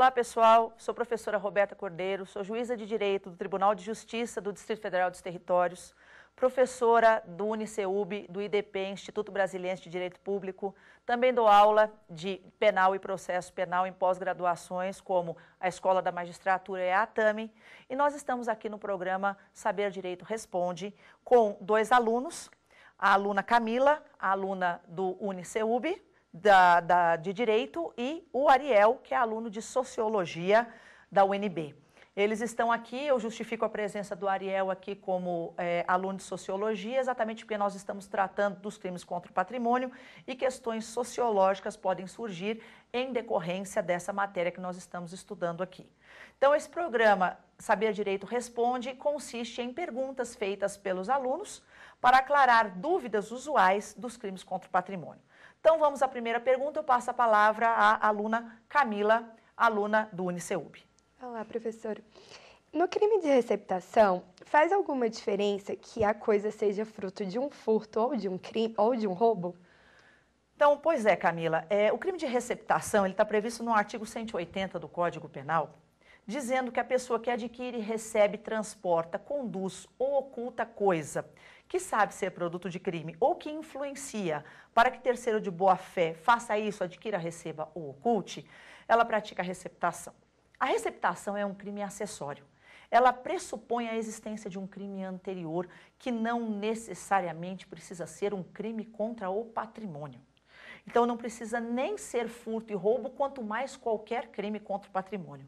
Olá, pessoal. Sou professora Roberta Cordeiro, sou juíza de Direito do Tribunal de Justiça do Distrito Federal dos Territórios, professora do UniCeub, do IDP, Instituto Brasiliense de Direito Público. Também dou aula de penal e processo penal em pós-graduações, como a Escola da Magistratura e a ATAME. E nós estamos aqui no programa Saber Direito Responde, com dois alunos, a aluna Camila, a aluna do UniCeub, de Direito, e o Ariel, que é aluno de Sociologia da UNB. Eles estão aqui, eu justifico a presença do Ariel aqui como aluno de Sociologia, exatamente porque nós estamos tratando dos crimes contra o patrimônio e questões sociológicas podem surgir em decorrência dessa matéria que nós estamos estudando aqui. Então, esse programa Saber Direito Responde consiste em perguntas feitas pelos alunos para aclarar dúvidas usuais dos crimes contra o patrimônio. Então, vamos à primeira pergunta. Eu passo a palavra à aluna Camila, aluna do UniCeub. Olá, professor. No crime de receptação, faz alguma diferença que a coisa seja fruto de um furto ou de um crime ou de um roubo? Então, pois é, Camila. O crime de receptação está previsto no artigo 180 do Código Penal, dizendo que a pessoa que adquire, recebe, transporta, conduz ou oculta coisa que sabe ser produto de crime ou que influencia para que terceiro de boa-fé faça isso, adquira, receba ou oculte, ela pratica a receptação. A receptação é um crime acessório. Ela pressupõe a existência de um crime anterior que não necessariamente precisa ser um crime contra o patrimônio. Então, não precisa nem ser furto e roubo, quanto mais qualquer crime contra o patrimônio.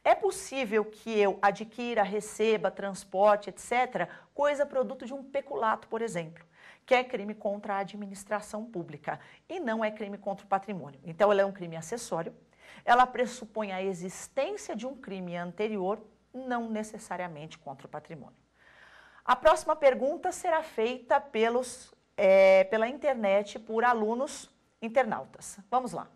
É possível que eu adquira, receba, transporte, etc., coisa produto de um peculato, por exemplo, que é crime contra a administração pública e não é crime contra o patrimônio. Então, ela é um crime acessório, ela pressupõe a existência de um crime anterior, não necessariamente contra o patrimônio. A próxima pergunta será feita pela internet por alunos internautas. Vamos lá.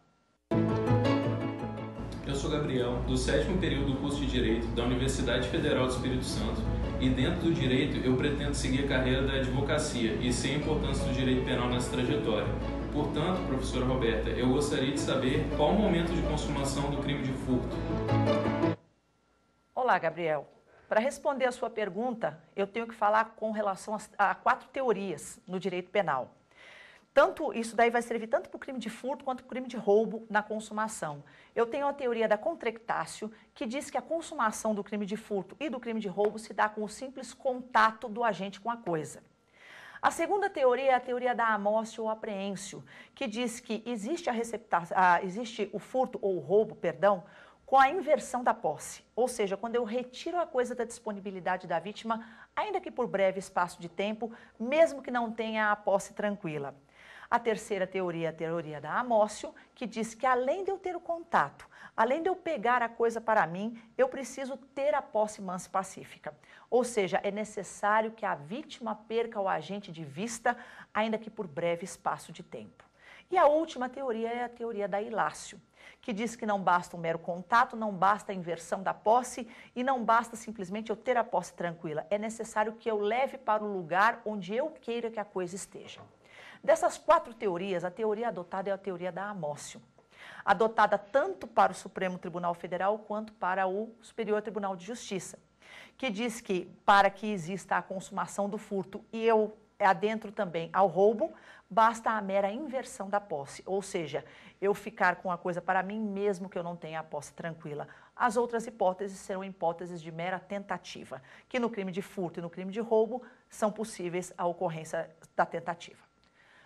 Eu sou Gabriel, do 7º período do curso de Direito da Universidade Federal do Espírito Santo, e dentro do Direito eu pretendo seguir a carreira da advocacia e sei a importância do direito penal nessa trajetória. Portanto, professora Roberta, eu gostaria de saber qual o momento de consumação do crime de furto. Olá, Gabriel. Para responder a sua pergunta, eu tenho que falar com relação a 4 teorias no direito penal. Isso daí vai servir tanto para o crime de furto quanto para o crime de roubo na consumação. Eu tenho a teoria da contractatio, que diz que a consumação do crime de furto e do crime de roubo se dá com o simples contato do agente com a coisa. A segunda teoria é a teoria da amócio ou apreensio, que diz que existe o furto ou o roubo, com a inversão da posse, ou seja, quando eu retiro a coisa da disponibilidade da vítima, ainda que por breve espaço de tempo, mesmo que não tenha a posse tranquila. A terceira teoria é a teoria da amócio, que diz que além de eu ter o contato, além de eu pegar a coisa para mim, eu preciso ter a posse mansa e pacífica. Ou seja, é necessário que a vítima perca o agente de vista, ainda que por breve espaço de tempo. E a última teoria é a teoria da ilácio, que diz que não basta um mero contato, não basta a inversão da posse e não basta simplesmente eu ter a posse tranquila. É necessário que eu leve para o lugar onde eu queira que a coisa esteja. Dessas 4 teorias, a teoria adotada é a teoria da amócio, adotada tanto para o Supremo Tribunal Federal quanto para o Superior Tribunal de Justiça, que diz que para que exista a consumação do furto e eu adentro também ao roubo, basta a mera inversão da posse, ou seja, eu ficar com a coisa para mim mesmo que eu não tenha a posse tranquila. As outras hipóteses serão hipóteses de mera tentativa, que no crime de furto e no crime de roubo são possíveis a ocorrência da tentativa.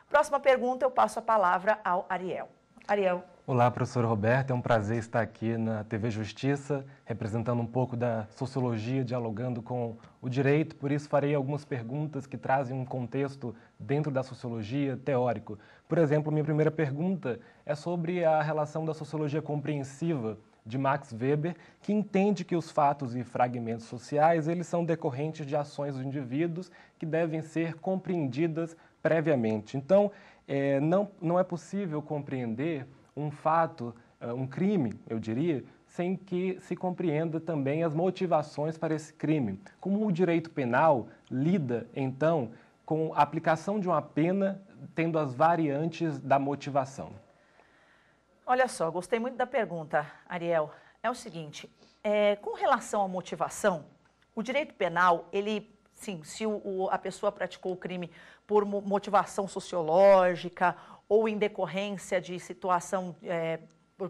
Próxima pergunta, eu passo a palavra ao Ariel. Ariel. Olá, professora Roberta, é um prazer estar aqui na TV Justiça, representando um pouco da sociologia, dialogando com o direito, por isso farei algumas perguntas que trazem um contexto dentro da sociologia teórico. Por exemplo, minha primeira pergunta é sobre a relação da sociologia compreensiva de Max Weber, que entende que os fatos e fragmentos sociais eles são decorrentes de ações dos indivíduos que devem ser compreendidas previamente. Então, não é possível compreender um fato, um crime, eu diria, sem que se compreenda também as motivações para esse crime. Como o direito penal lida, então, com a aplicação de uma pena tendo as variantes da motivação? Olha só, gostei muito da pergunta, Ariel. é o seguinte, com relação à motivação, o direito penal, ele, sim, se a pessoa praticou o crime por motivação sociológica ou em decorrência de situação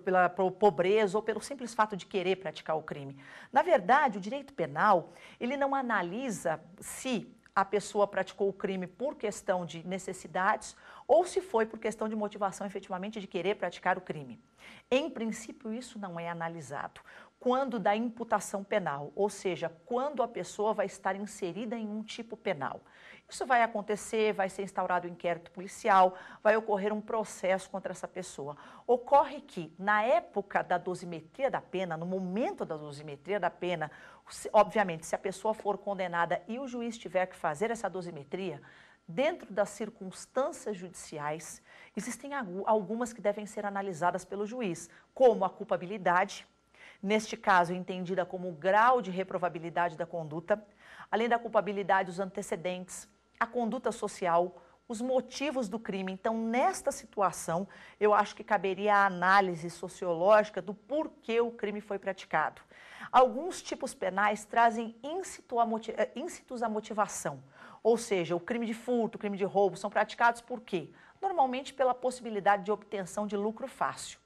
pela pobreza ou pelo simples fato de querer praticar o crime. Na verdade, o direito penal, ele não analisa se a pessoa praticou o crime por questão de necessidades ou se foi por questão de motivação efetivamente de querer praticar o crime. Em princípio, isso não é analisado. Quando da imputação penal, ou seja, quando a pessoa vai estar inserida em um tipo penal. Isso vai acontecer, vai ser instaurado um inquérito policial, vai ocorrer um processo contra essa pessoa. Ocorre que, na época da dosimetria da pena, no momento da dosimetria da pena, obviamente, se a pessoa for condenada e o juiz tiver que fazer essa dosimetria, dentro das circunstâncias judiciais, existem algumas que devem ser analisadas pelo juiz, como a culpabilidade, neste caso entendida como o grau de reprovabilidade da conduta, além da culpabilidade, os antecedentes, a conduta social, os motivos do crime. Então, nesta situação, eu acho que caberia a análise sociológica do porquê o crime foi praticado. Alguns tipos penais trazem íncitos à motivação, ou seja, o crime de furto, o crime de roubo são praticados por quê? Normalmente pela possibilidade de obtenção de lucro fácil.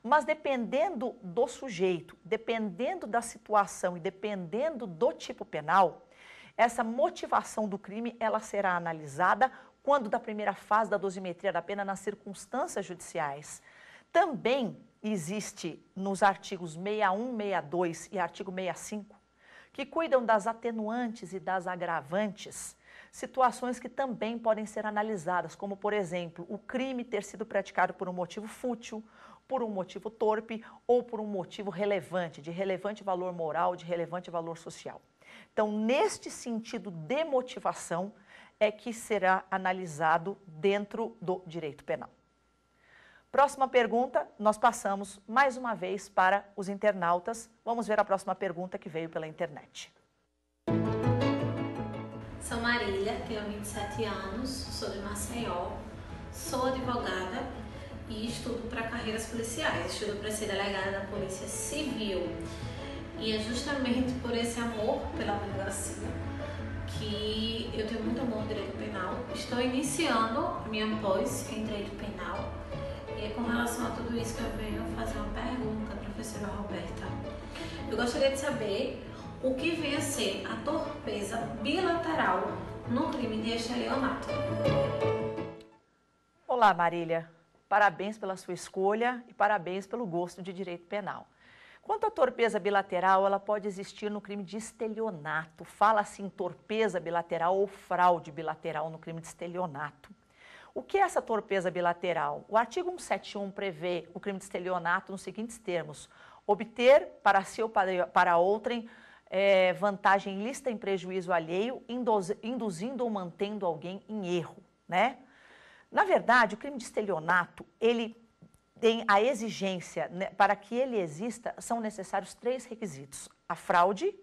Mas dependendo do sujeito, dependendo da situação e dependendo do tipo penal, essa motivação do crime, ela será analisada quando da primeira fase da dosimetria da pena nas circunstâncias judiciais. Também existe nos artigos 61, 62 e artigo 65, que cuidam das atenuantes e das agravantes, situações que também podem ser analisadas, como, por exemplo, o crime ter sido praticado por um motivo fútil, por um motivo torpe ou por um motivo relevante, de relevante valor moral, de relevante valor social. Então, neste sentido de motivação, é que será analisado dentro do direito penal. Próxima pergunta, nós passamos mais uma vez para os internautas. Vamos ver a próxima pergunta que veio pela internet. Sou Marília, tenho 27 anos, sou de Maceió, sou advogada e estudo para carreiras policiais, estudo para ser delegada da Polícia Civil. E é justamente por esse amor pela advocacia que eu tenho muito amor no direito penal. Estou iniciando a minha pós em direito penal e é com relação a tudo isso que eu venho fazer uma pergunta, professora Roberta. Eu gostaria de saber o que vem a ser a torpeza bilateral no crime de estelionato. Olá, Marília. Parabéns pela sua escolha e parabéns pelo gosto de direito penal. Quanto à torpeza bilateral, ela pode existir no crime de estelionato. Fala-se em torpeza bilateral ou fraude bilateral no crime de estelionato. O que é essa torpeza bilateral? O artigo 171 prevê o crime de estelionato nos seguintes termos: obter para si ou para outrem vantagem ilícita em prejuízo alheio, induzindo ou mantendo alguém em erro, né? Na verdade, o crime de estelionato, ele tem a exigência, né, para que ele exista, são necessários 3 requisitos: a fraude,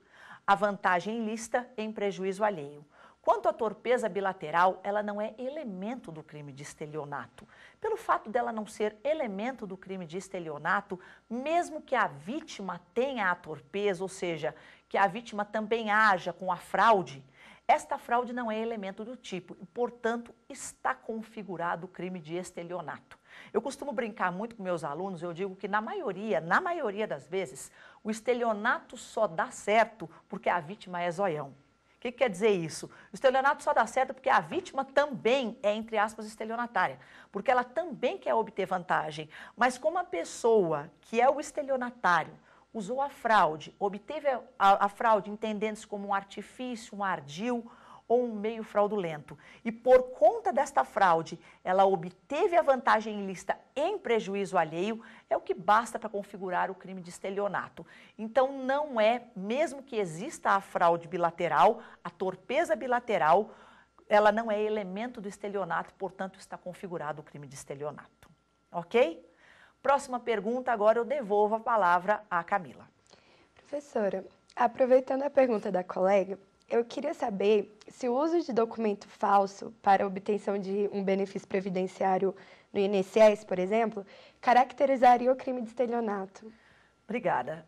a vantagem ilícita em prejuízo alheio. Quanto à torpeza bilateral, ela não é elemento do crime de estelionato. Pelo fato dela não ser elemento do crime de estelionato, mesmo que a vítima tenha a torpeza, ou seja, que a vítima também haja com a fraude, esta fraude não é elemento do tipo e, portanto, está configurado o crime de estelionato. Eu costumo brincar muito com meus alunos, eu digo que na maioria das vezes, o estelionato só dá certo porque a vítima é zoião. O que quer dizer isso? O estelionato só dá certo porque a vítima também é, entre aspas, estelionatária, porque ela também quer obter vantagem. Mas como a pessoa que é o estelionatário usou a fraude, obteve a fraude entendendo-se como um artifício, um ardil ou um meio fraudulento, e por conta desta fraude, ela obteve a vantagem ilícita em prejuízo alheio, é o que basta para configurar o crime de estelionato. Então, não é, mesmo que exista a fraude bilateral, a torpeza bilateral, ela não é elemento do estelionato, portanto, está configurado o crime de estelionato. Ok? Próxima pergunta, agora eu devolvo a palavra à Camila. Professora, aproveitando a pergunta da colega, eu queria saber se o uso de documento falso para obtenção de um benefício previdenciário no INSS, por exemplo, caracterizaria o crime de estelionato. Obrigada.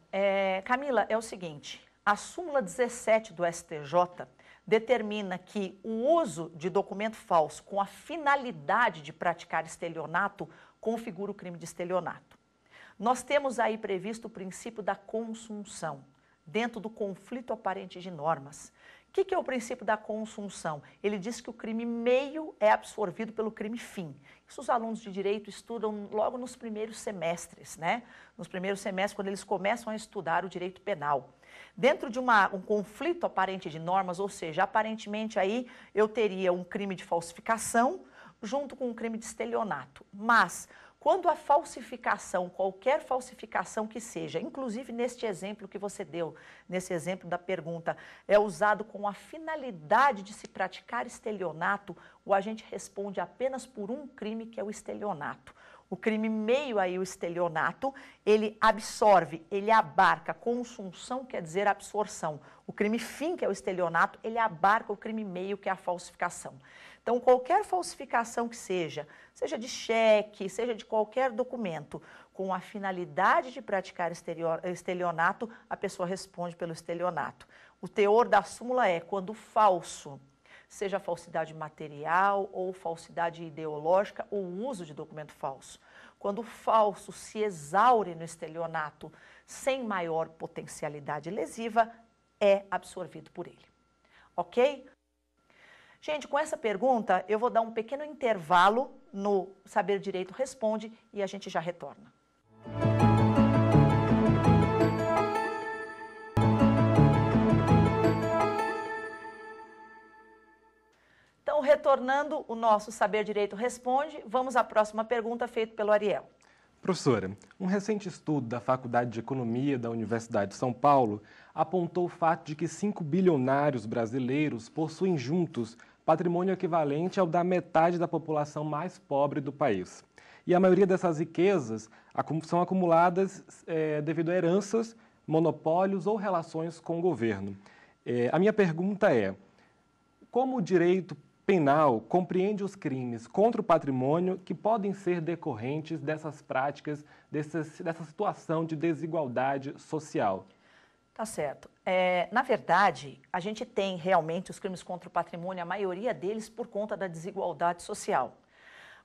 Camila, é o seguinte, a súmula 17 do STJ determina que o uso de documento falso com a finalidade de praticar estelionato configura o crime de estelionato. Nós temos aí previsto o princípio da consunção, dentro do conflito aparente de normas. O que é o princípio da consunção? Ele diz que o crime meio é absorvido pelo crime fim. Isso os alunos de direito estudam logo nos primeiros semestres, né? Nos primeiros semestres, quando eles começam a estudar o direito penal. Dentro de um conflito aparente de normas, ou seja, aparentemente aí eu teria um crime de falsificação junto com um crime de estelionato. Mas quando a falsificação, qualquer falsificação que seja, inclusive neste exemplo que você deu, nesse exemplo da pergunta, é usado com a finalidade de se praticar estelionato, o agente responde apenas por um crime, que é o estelionato. O crime meio aí, o estelionato, ele absorve, ele abarca, consunção quer dizer absorção. O crime fim, que é o estelionato, ele abarca o crime meio, que é a falsificação. Então, qualquer falsificação que seja de cheque, seja de qualquer documento, com a finalidade de praticar estelionato, a pessoa responde pelo estelionato. O teor da súmula é quando falso, seja falsidade material ou falsidade ideológica ou uso de documento falso. Quando o falso se exaure no estelionato sem maior potencialidade lesiva, é absorvido por ele. Ok? Gente, com essa pergunta, eu vou dar um pequeno intervalo no Saber Direito Responde e a gente já retorna. Então, retornando o nosso Saber Direito Responde, vamos à próxima pergunta feita pelo Ariel. Professora, um recente estudo da Faculdade de Economia da Universidade de São Paulo apontou o fato de que 5 bilionários brasileiros possuem juntos patrimônio equivalente ao da metade da população mais pobre do país. E a maioria dessas riquezas são acumuladas devido a heranças, monopólios ou relações com o governo. A minha pergunta é, como o direito penal compreende os crimes contra o patrimônio que podem ser decorrentes dessas práticas, dessa situação de desigualdade social? Tá certo. Na verdade, a gente tem realmente os crimes contra o patrimônio, a maioria deles por conta da desigualdade social.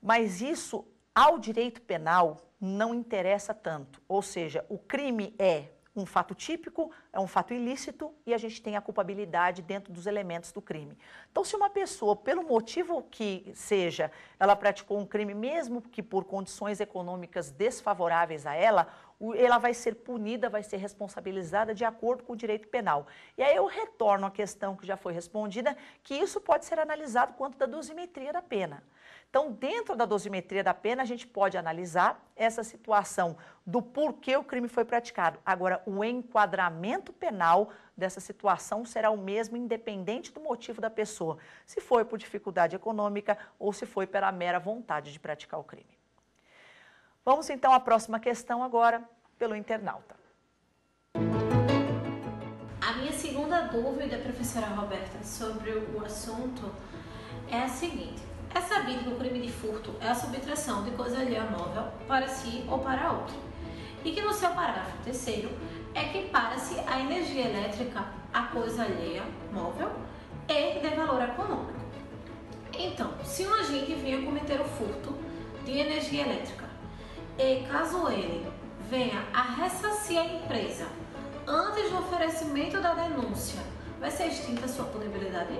Mas isso, ao direito penal, não interessa tanto. Ou seja, o crime é um fato típico, é um fato ilícito e a gente tem a culpabilidade dentro dos elementos do crime. Então, se uma pessoa, pelo motivo que seja, ela praticou um crime, mesmo que por condições econômicas desfavoráveis a ela vai ser punida, vai ser responsabilizada de acordo com o direito penal. E aí eu retorno à questão que já foi respondida, que isso pode ser analisado quanto da dosimetria da pena. Então, dentro da dosimetria da pena, a gente pode analisar essa situação do porquê o crime foi praticado. Agora, o enquadramento penal dessa situação será o mesmo, independente do motivo da pessoa, se foi por dificuldade econômica ou se foi pela mera vontade de praticar o crime. Vamos então à próxima questão agora, pelo internauta. A minha segunda dúvida, professora Roberta, sobre o assunto é a seguinte. É sabido que o crime de furto é a subtração de coisa alheia móvel para si ou para outro. E que no seu parágrafo 3º equipara-se a energia elétrica a coisa alheia móvel e de valor econômico. Então, se um agente vinha cometer o furto de energia elétrica e caso ele venha a ressarcir a empresa antes do oferecimento da denúncia, vai ser extinta a sua punibilidade?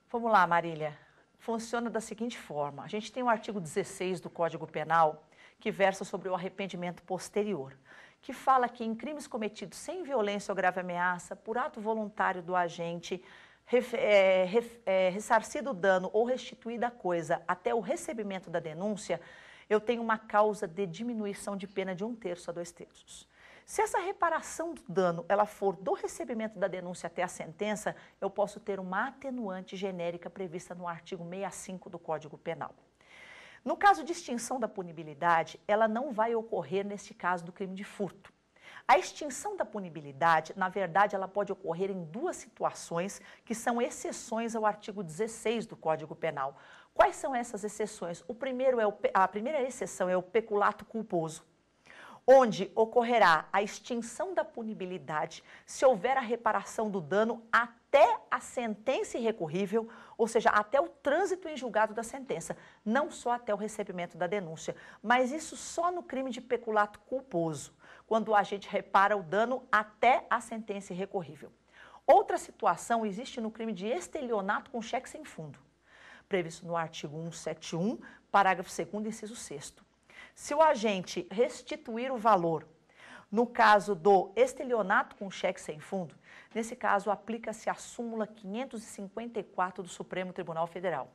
Vamos lá, Marília. Funciona da seguinte forma. A gente tem o artigo 16 do Código Penal, que versa sobre o arrependimento posterior, que fala que em crimes cometidos sem violência ou grave ameaça, por ato voluntário do agente, ressarcido o dano ou restituída a coisa até o recebimento da denúncia, eu tenho uma causa de diminuição de pena de 1/3 a 2/3. Se essa reparação do dano ela for do recebimento da denúncia até a sentença, eu posso ter uma atenuante genérica prevista no artigo 65 do Código Penal. No caso de extinção da punibilidade, ela não vai ocorrer neste caso do crime de furto. A extinção da punibilidade, na verdade, ela pode ocorrer em duas situações que são exceções ao artigo 16 do Código Penal. Quais são essas exceções? A primeira exceção é o peculato culposo. onde ocorrerá a extinção da punibilidade se houver a reparação do dano até a sentença irrecorrível, ou seja, até o trânsito em julgado da sentença, não só até o recebimento da denúncia, mas isso só no crime de peculato culposo, quando o agente repara o dano até a sentença irrecorrível. Outra situação existe no crime de estelionato com cheque sem fundo, previsto no artigo 171, parágrafo 2º, inciso 6º. Se o agente restituir o valor, no caso do estelionato com cheque sem fundo, nesse caso aplica-se a súmula 554 do Supremo Tribunal Federal,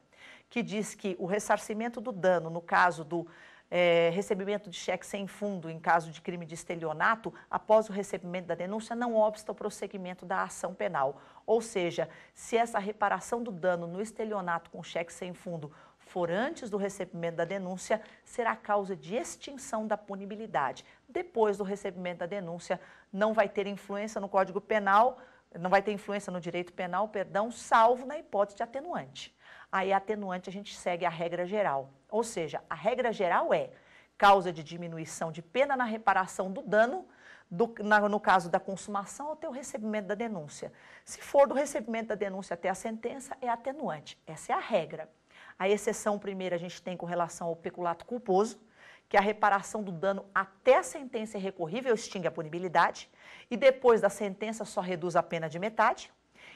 que diz que o ressarcimento do dano, no caso do recebimento de cheque sem fundo em caso de crime de estelionato, após o recebimento da denúncia, não obsta o prosseguimento da ação penal. Ou seja, se essa reparação do dano no estelionato com cheque sem fundo for antes do recebimento da denúncia, será causa de extinção da punibilidade. Depois do recebimento da denúncia, não vai ter influência no Código Penal, não vai ter influência no direito penal, perdão, salvo na hipótese de atenuante. Aí, atenuante, a gente segue a regra geral. Ou seja, a regra geral é causa de diminuição de pena na reparação do dano, no caso da consumação até o recebimento da denúncia. Se for do recebimento da denúncia até a sentença, é atenuante. Essa é a regra. A exceção primeira a gente tem com relação ao peculato culposo, que a reparação do dano até a sentença irrecorrível extingue a punibilidade, e depois da sentença só reduz a pena de metade.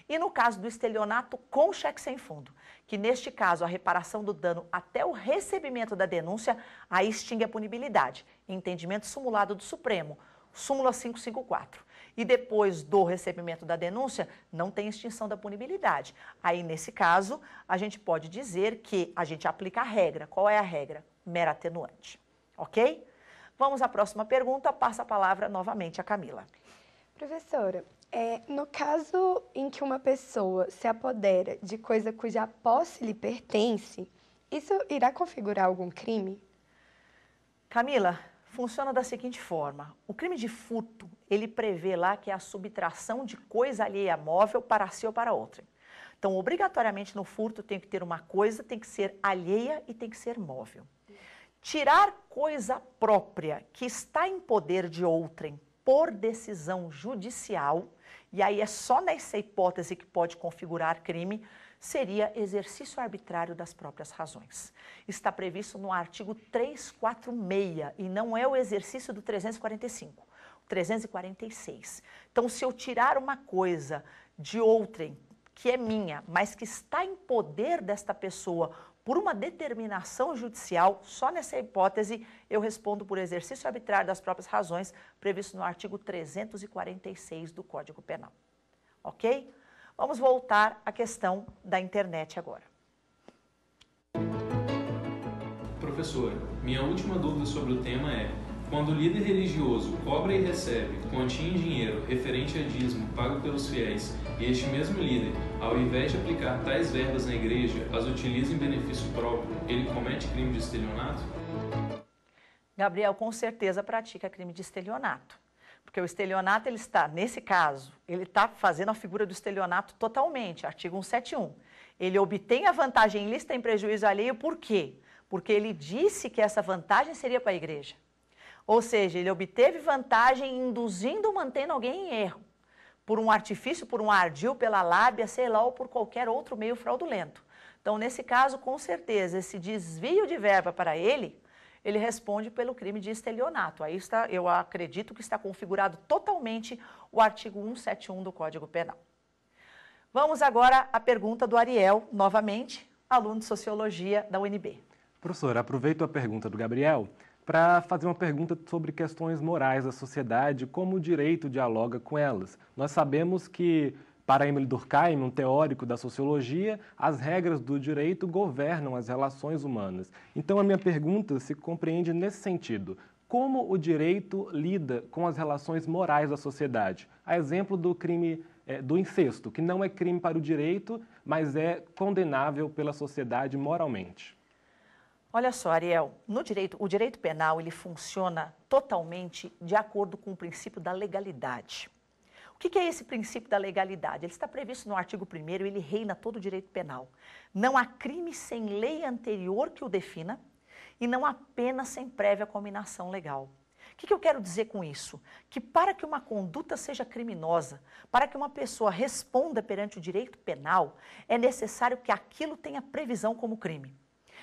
E no caso do estelionato com cheque sem fundo, que neste caso a reparação do dano até o recebimento da denúncia, aí extingue a punibilidade. Entendimento sumulado do Supremo, súmula 554. E depois do recebimento da denúncia, não tem extinção da punibilidade. Aí, nesse caso, a gente pode dizer que a gente aplica a regra. Qual é a regra? Mera atenuante. Ok? Vamos à próxima pergunta. Passa a palavra novamente a Camila. Professora, no caso em que uma pessoa se apodera de coisa cuja posse lhe pertence, isso irá configurar algum crime? Camila, funciona da seguinte forma. O crime de furto, ele prevê lá que é a subtração de coisa alheia móvel para si ou para outrem. Então, obrigatoriamente no furto tem que ter uma coisa, tem que ser alheia e tem que ser móvel. Tirar coisa própria que está em poder de outrem por decisão judicial, e aí é só nessa hipótese que pode configurar crime, seria exercício arbitrário das próprias razões. Está previsto no artigo 346 e não é o exercício do 345, o 346. Então, se eu tirar uma coisa de outrem, que é minha, mas que está em poder desta pessoa por uma determinação judicial, só nessa hipótese eu respondo por exercício arbitrário das próprias razões, previsto no artigo 346 do Código Penal. Ok? Vamos voltar à questão da internet agora. Professora, minha última dúvida sobre o tema é: quando o líder religioso cobra e recebe quantia em dinheiro referente a dízimo pago pelos fiéis, e este mesmo líder, ao invés de aplicar tais verbas na igreja, as utiliza em benefício próprio, ele comete crime de estelionato? Gabriel, com certeza pratica crime de estelionato. Porque o estelionato, ele está, nesse caso, ele está fazendo a figura do estelionato totalmente, artigo 171. Ele obtém a vantagem ilícita em prejuízo alheio, por quê? Porque ele disse que essa vantagem seria para a igreja. Ou seja, ele obteve vantagem induzindo ou mantendo alguém em erro, por um artifício, por um ardil, pela lábia, sei lá, ou por qualquer outro meio fraudulento. Então, nesse caso, com certeza, esse desvio de verba para ele responde pelo crime de estelionato. Aí está, eu acredito que está configurado totalmente o artigo 171 do Código Penal. Vamos agora à pergunta do Ariel, novamente, aluno de Sociologia da UNB. Professor, aproveito a pergunta do Gabriel para fazer uma pergunta sobre questões morais da sociedade, como o direito dialoga com elas. Nós sabemos que, para Émile Durkheim, um teórico da sociologia, as regras do direito governam as relações humanas. Então, a minha pergunta se compreende nesse sentido. Como o direito lida com as relações morais da sociedade? A exemplo do crime do incesto, que não é crime para o direito, mas é condenável pela sociedade moralmente. Olha só, Ariel, o direito penal ele funciona totalmente de acordo com o princípio da legalidade. O que é esse princípio da legalidade? Ele está previsto no artigo 1º, ele reina todo o direito penal. Não há crime sem lei anterior que o defina e não há pena sem prévia cominação legal. O que eu quero dizer com isso? Que para que uma conduta seja criminosa, para que uma pessoa responda perante o direito penal, é necessário que aquilo tenha previsão como crime.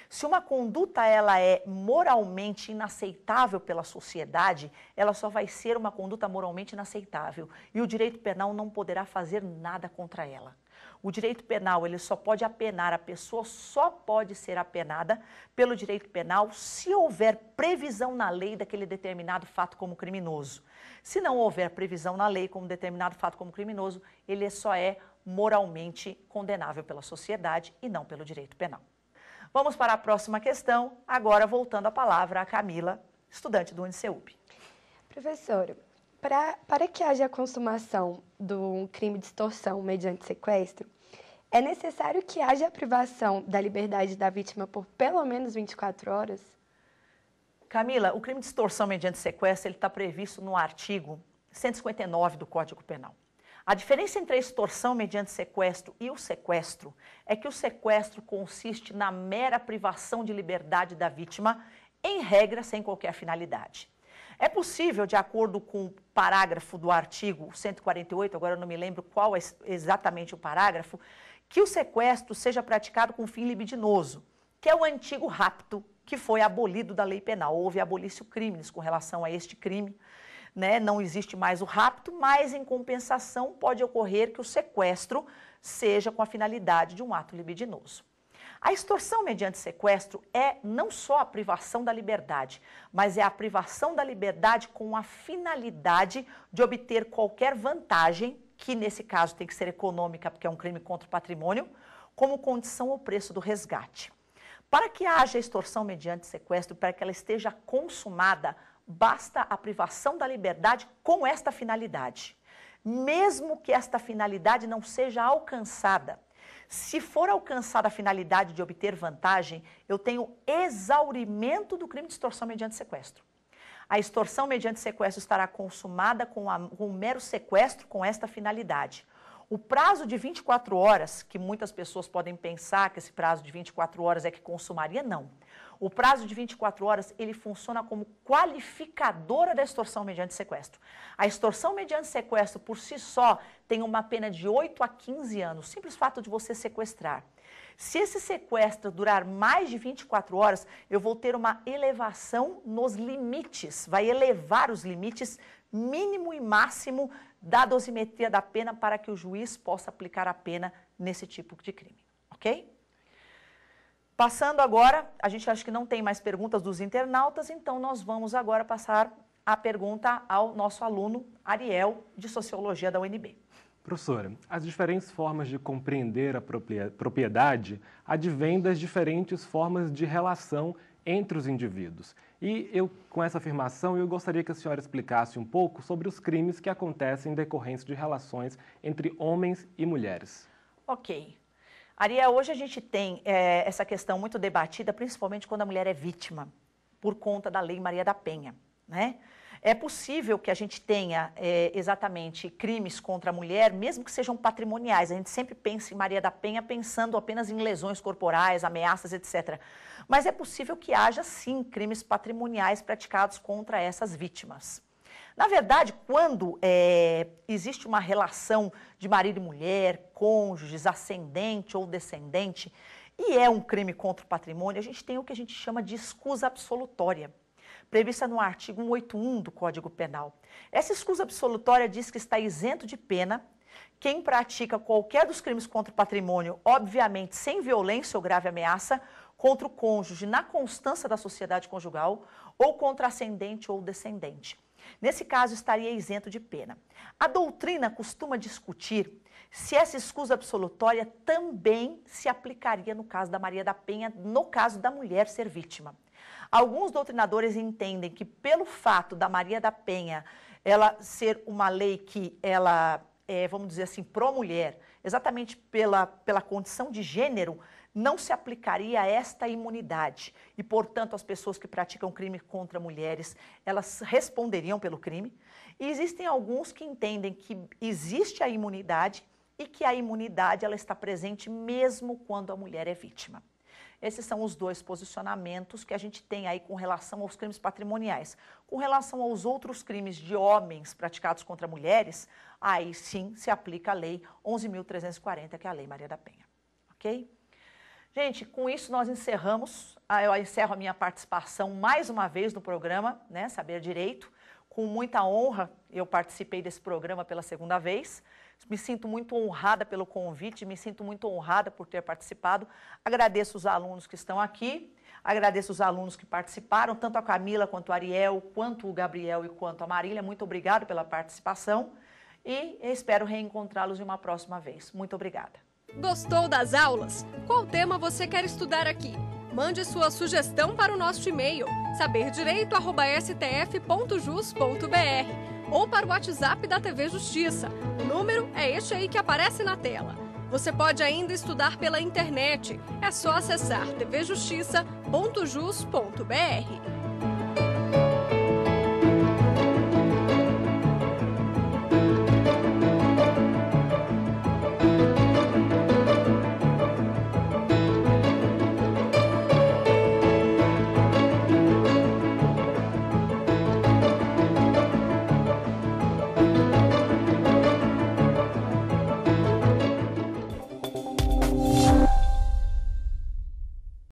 Se uma conduta ela é moralmente inaceitável pela sociedade, ela só vai ser uma conduta moralmente inaceitável e o direito penal não poderá fazer nada contra ela. O direito penal ele só pode apenar, a pessoa só pode ser apenada pelo direito penal se houver previsão na lei daquele determinado fato como criminoso. Se não houver previsão na lei como determinado fato como criminoso, ele só é moralmente condenável pela sociedade e não pelo direito penal. Vamos para a próxima questão, agora voltando a palavra a Camila, estudante do UniCeup. Professora, para que haja a consumação do crime de extorsão mediante sequestro, é necessário que haja a privação da liberdade da vítima por pelo menos 24 horas? Camila, o crime de extorsão mediante sequestro está previsto no artigo 159 do Código Penal. A diferença entre a extorsão mediante sequestro e o sequestro é que o sequestro consiste na mera privação de liberdade da vítima, em regra, sem qualquer finalidade. É possível, de acordo com o parágrafo do artigo 148, agora eu não me lembro qual é exatamente o parágrafo, que o sequestro seja praticado com fim libidinoso, que é o antigo rapto, que foi abolido da lei penal. Houve abolício crimes com relação a este crime. Não existe mais o rapto, mas em compensação pode ocorrer que o sequestro seja com a finalidade de um ato libidinoso. A extorsão mediante sequestro é não só a privação da liberdade, mas é a privação da liberdade com a finalidade de obter qualquer vantagem, que nesse caso tem que ser econômica, porque é um crime contra o patrimônio, como condição ou preço do resgate. Para que haja extorsão mediante sequestro, para que ela esteja consumada, basta a privação da liberdade com esta finalidade. Mesmo que esta finalidade não seja alcançada, se for alcançada a finalidade de obter vantagem, eu tenho exaurimento do crime de extorsão mediante sequestro. A extorsão mediante sequestro estará consumada com o mero sequestro com esta finalidade. O prazo de 24 horas, que muitas pessoas podem pensar que esse prazo de 24 horas é que consumaria, não. O prazo de 24 horas, ele funciona como qualificadora da extorsão mediante sequestro. A extorsão mediante sequestro, por si só, tem uma pena de 8 a 15 anos, o simples fato de você sequestrar. Se esse sequestro durar mais de 24 horas, eu vou ter uma elevação nos limites, vai elevar os limites mínimo e máximo da dosimetria da pena para que o juiz possa aplicar a pena nesse tipo de crime, ok? Passando agora, a gente acha que não tem mais perguntas dos internautas, então nós vamos agora passar a pergunta ao nosso aluno Ariel, de Sociologia da UNB. Professora, as diferentes formas de compreender a propriedade advêm das diferentes formas de relação entre os indivíduos. E com essa afirmação, eu gostaria que a senhora explicasse um pouco sobre os crimes que acontecem em decorrência de relações entre homens e mulheres. Ok. Ariel, hoje a gente tem essa questão muito debatida, principalmente quando a mulher é vítima, por conta da Lei Maria da Penha, né? É possível que a gente tenha exatamente crimes contra a mulher, mesmo que sejam patrimoniais. A gente sempre pensa em Maria da Penha pensando apenas em lesões corporais, ameaças, etc. Mas é possível que haja, sim, crimes patrimoniais praticados contra essas vítimas. Na verdade, quando existe uma relação de marido e mulher, cônjuges, ascendente ou descendente, e é um crime contra o patrimônio, a gente tem o que a gente chama de escusa absolutória, prevista no artigo 181 do Código Penal. Essa escusa absolutória diz que está isento de pena quem pratica qualquer dos crimes contra o patrimônio, obviamente sem violência ou grave ameaça, contra o cônjuge na constância da sociedade conjugal ou contra ascendente ou descendente. Nesse caso, estaria isento de pena. A doutrina costuma discutir se essa escusa absolutória também se aplicaria no caso da Maria da Penha, no caso da mulher ser vítima. Alguns doutrinadores entendem que pelo fato da Maria da Penha ela ser uma lei que ela é, vamos dizer assim, pró-mulher, exatamente pela condição de gênero, não se aplicaria a esta imunidade. E, portanto, as pessoas que praticam crime contra mulheres, elas responderiam pelo crime. E existem alguns que entendem que existe a imunidade e que a imunidade ela está presente mesmo quando a mulher é vítima. Esses são os dois posicionamentos que a gente tem aí com relação aos crimes patrimoniais. Com relação aos outros crimes de homens praticados contra mulheres, aí sim se aplica a Lei 11.340, que é a Lei Maria da Penha. Ok? Gente, com isso nós encerramos. Eu encerro a minha participação mais uma vez no programa, né, Saber Direito. Com muita honra, eu participei desse programa pela segunda vez. Me sinto muito honrada pelo convite, me sinto muito honrada por ter participado. Agradeço os alunos que estão aqui, agradeço os alunos que participaram, tanto a Camila, quanto a Ariel, quanto o Gabriel e quanto a Marília. Muito obrigado pela participação e espero reencontrá-los em uma próxima vez. Muito obrigada. Gostou das aulas? Qual tema você quer estudar aqui? Mande sua sugestão para o nosso e-mail saberdireito@stf.jus.br ou para o WhatsApp da TV Justiça. O número é este aí que aparece na tela. Você pode ainda estudar pela internet. É só acessar tvjustiça.jus.br.